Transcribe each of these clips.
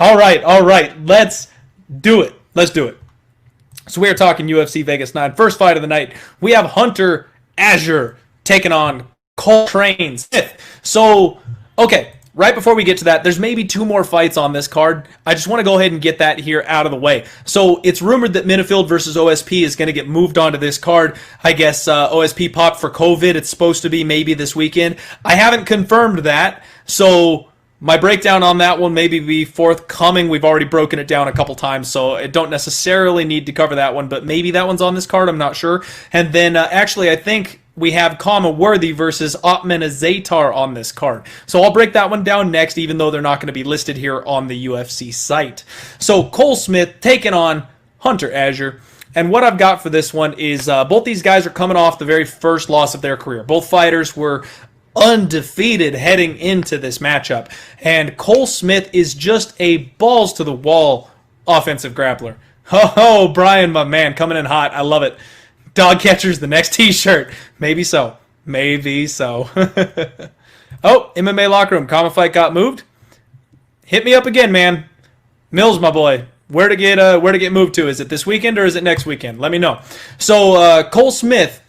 All right. Let's do it. Let's do it. So we are talking UFC Vegas 9. First fight of the night. We have Hunter Azure taking on Coltrane Smith. So, okay, right before we get to that, there's maybe two more fights on this card. I just want to go ahead and get that here out of the way. So it's rumored that Minifield versus OSP is going to get moved onto this card. I guess OSP popped for COVID. It's supposed to be maybe this weekend. I haven't confirmed that, so my breakdown on that one maybe be forthcoming. We've already broken it down a couple times, so I don't necessarily need to cover that one, but maybe that one's on this card. I'm not sure. And then actually, I think we have Kama Worthy versus Otman Zatar on this card. So I'll break that one down next, even though they're not going to be listed here on the UFC site. So Cole Smith taking on Hunter Azure. And what I've got for this one is both these guys are coming off the very first loss of their career. Both fighters were undefeated heading into this matchup. And Cole Smith is just a balls-to-the-wall offensive grappler. Ho, Brian, my man, coming in hot. I love it. Dog catcher's the next t-shirt. Maybe so. Maybe so. Oh, MMA locker room. Common fight got moved. Hit me up again, man. Mills, my boy. Where to get moved to? Is it this weekend or is it next weekend? Let me know. So Cole Smith,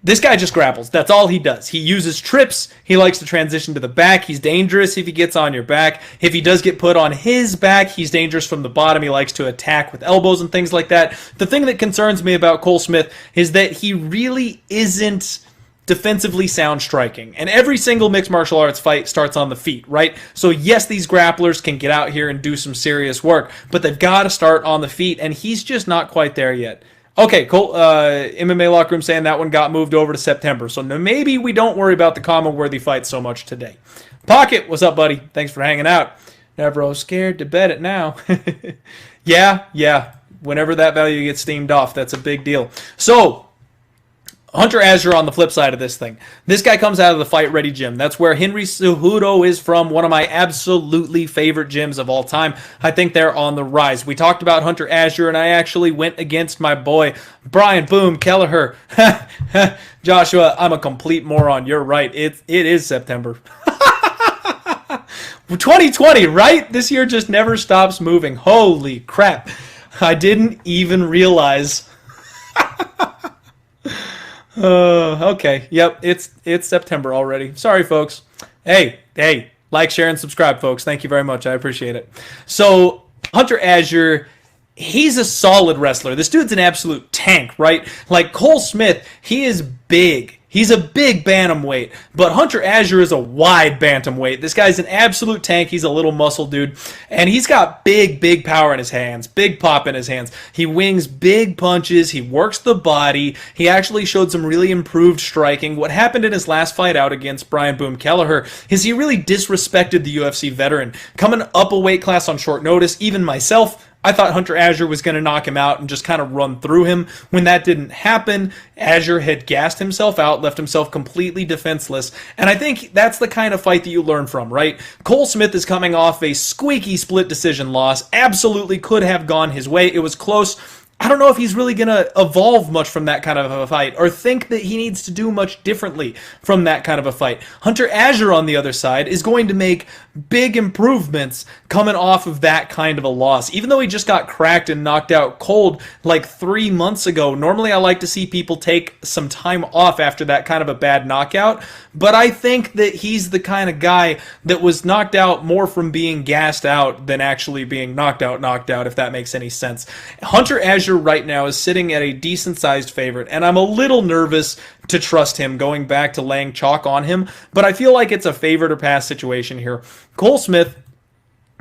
this guy just grapples. That's all he does. He uses trips. He likes to transition to the back. He's dangerous if he gets on your back. If he does get put on his back, he's dangerous from the bottom. He likes to attack with elbows and things like that. The thing that concerns me about Cole Smith is that he really isn't defensively sound striking. And every single mixed martial arts fight starts on the feet, right? So yes, these grapplers can get out here and do some serious work, but they've got to start on the feet, and he's just not quite there yet. Okay, cool. MMA locker room saying that one got moved over to September. So maybe we don't worry about the Kama Worthy fight so much today. Pocket, what's up, buddy? Thanks for hanging out. Never scared to bet it now. Yeah. Whenever that value gets steamed off, that's a big deal. So Hunter Azure on the flip side of this thing. This guy comes out of the Fight Ready gym. That's where Henry Cejudo is from, one of my absolutely favorite gyms of all time. I think they're on the rise. We talked about Hunter Azure, and I actually went against my boy, Brian Boom Kelleher. Joshua, I'm a complete moron. You're right. It is September. 2020, right? This year just never stops moving. Holy crap. I didn't even realize. Okay. Yep, it's September already. Sorry, folks. Hey, like, share, and subscribe, folks. Thank you very much. I appreciate it. So, Hunter Azure, he's a solid wrestler. This dude's an absolute tank, right? Like Cole Smith, he is big. He's a big bantamweight, but Hunter Azure is a wide bantamweight. This guy's an absolute tank. He's a little muscle dude, and he's got big power in his hands, big pop in his hands. He wings big punches. He works the body. He actually showed some really improved striking. What happened in his last fight out against Brian Boom Kelleher is he really disrespected the UFC veteran. Coming up a weight class on short notice, even myself, I thought Hunter Azure was going to knock him out and just kind of run through him. When that didn't happen, Azure had gassed himself out, left himself completely defenseless, and I think that's the kind of fight that you learn from, right? Cole Smith is coming off a squeaky split decision loss. Absolutely could have gone his way. It was close. I don't know if he's really going to evolve much from that kind of a fight or think that he needs to do much differently from that kind of a fight. Hunter Azure, on the other side, is going to make big improvements coming off of that kind of a loss. Even though he just got cracked and knocked out cold like 3 months ago, normally I like to see people take some time off after that kind of a bad knockout, but I think that he's the kind of guy that was knocked out more from being gassed out than actually being knocked out, if that makes any sense. Hunter Azure right now is sitting at a decent-sized favorite, and I'm a little nervous to trust him going back to laying chalk on him, but I feel like it's a favorite or pass situation here. Cole Smith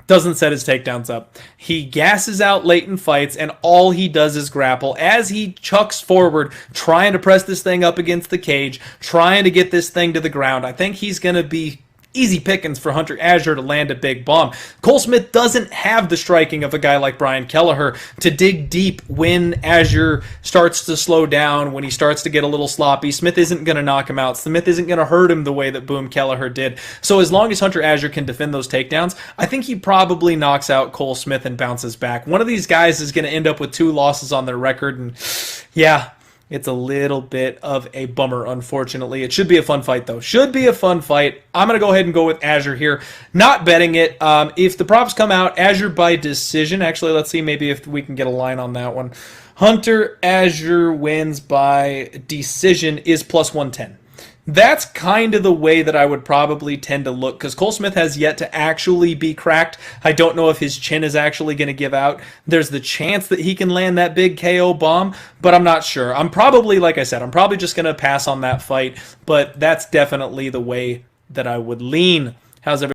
doesn't set his takedowns up. He gasses out late in fights, and all he does is grapple as he chucks forward, trying to press this thing up against the cage, trying to get this thing to the ground. I think he's going to be easy pickings for Hunter Azure to land a big bomb. Cole Smith doesn't have the striking of a guy like Brian Kelleher to dig deep when Azure starts to slow down, when he starts to get a little sloppy. Smith isn't going to knock him out. Smith isn't going to hurt him the way that Boom Kelleher did. So as long as Hunter Azure can defend those takedowns, I think he probably knocks out Cole Smith and bounces back. One of these guys is going to end up with 2 losses on their record, and yeah, It's a little bit of a bummer, unfortunately. It should be a fun fight, though. Should be a fun fight. I'm going to go ahead and go with Azure here. Not betting it. If the props come out, Azure by decision. Actually, let's see maybe if we can get a line on that one. Hunter Azure wins by decision is plus 110. That's kind of the way that I would probably tend to look, because Cole Smith has yet to actually be cracked. I don't know if his chin is actually going to give out. There's the chance that he can land that big KO bomb, but I'm not sure. I'm probably, like I said, I'm probably just going to pass on that fight, but that's definitely the way that I would lean. How's everybody?